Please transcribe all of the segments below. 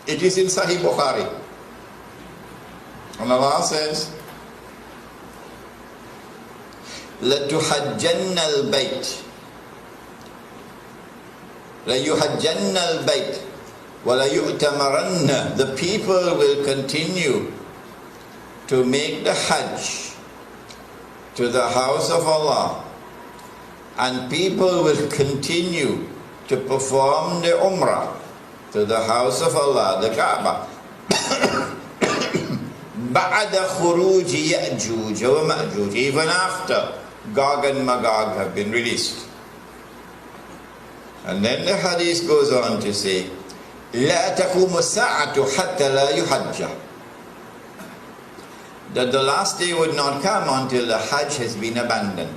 It is in Sahih Bukhari. And Allah says, لَتُحَجَّنَّ الْبَيْتِ لَيُحَجَّنَّ الْبَيْتِ وَلَيُؤْتَمَرَنَّ. The people will continue to make the Hajj to the house of Allah, and people will continue to perform the Umrah to the house of Allah, the Kaaba. بَعْدَ خُرُوجِ يَأْجُوجَ وَمَأْجُوجَ. Even after Gog and Magog have been released. And then the hadith goes on to say, لا تقوم الساعة حتى لا يحج. That the last day would not come until the Hajj has been abandoned.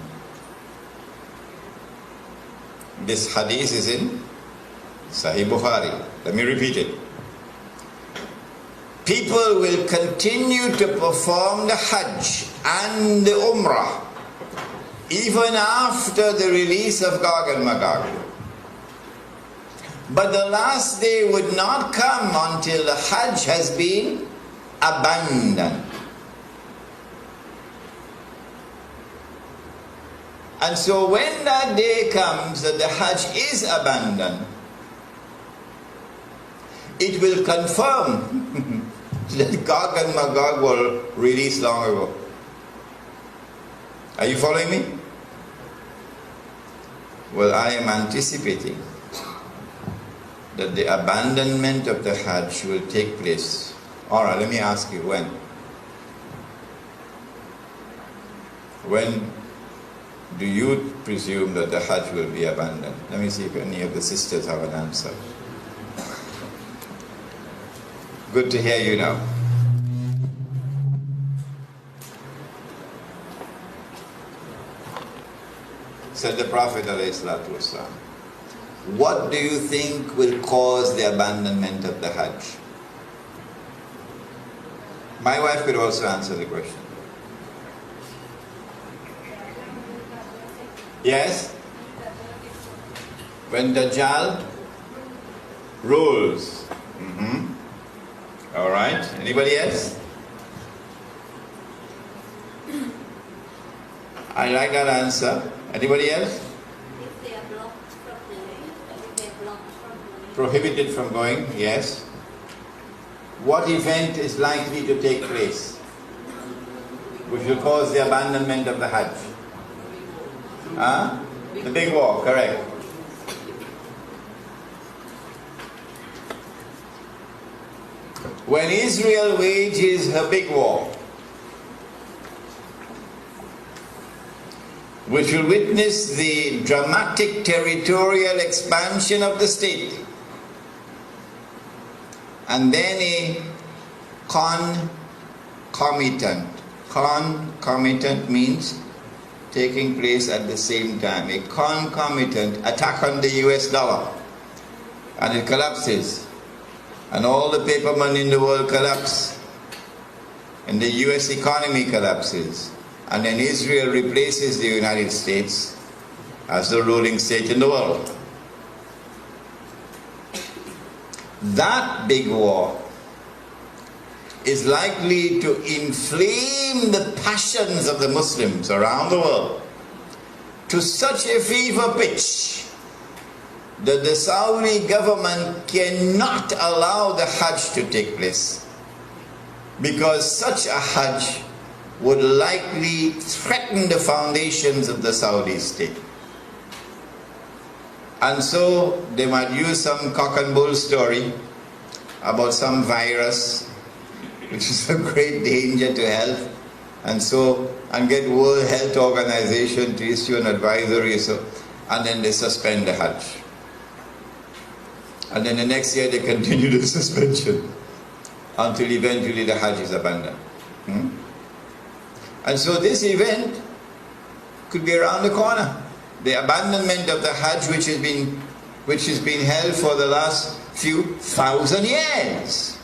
This hadith is in Sahih Bukhari. Let me repeat it. People will continue to perform the Hajj and the Umrah even after the release of Gog and Magog. But the last day would not come until the Hajj has been abandoned. And so when that day comes that the Hajj is abandoned, it will confirm that Gog and Magog were released long ago. Are you following me? Well, I am anticipating that the abandonment of the Hajj will take place. Alright, let me ask you, when? When do you presume that the Hajj will be abandoned? Let me see if any of the sisters have an answer. Good to hear you now. Said the Prophet ﷺ, what do you think will cause the abandonment of the Hajj? My wife could also answer the question. Yes? When Dajjal rules. Alright, anybody else? I like that answer. Anybody else? If they are blocked from going. Prohibited from going, yes. What event is likely to take place which will cause the abandonment of the Hajj? The big war, correct. When Israel wages her big war, which will witness the dramatic territorial expansion of the state, and then a concomitant means taking place at the same time, a concomitant attack on the US dollar, and it collapses, and all the paper money in the world collapse, and the US economy collapses, and then Israel replaces the United States as the ruling state in the world. That big war is likely to inflame the passions of the Muslims around the world to such a fever pitch that the Saudi government cannot allow the Hajj to take place, because such a Hajj would likely threaten the foundations of the Saudi state. And so they might use some cock and bull story about some virus which is a great danger to health, and get World Health Organization to issue an advisory, and then they suspend the Hajj. And then the next year they continue the suspension until eventually the Hajj is abandoned. And so this event could be around the corner. The abandonment of the Hajj, which has been held for the last few thousand years.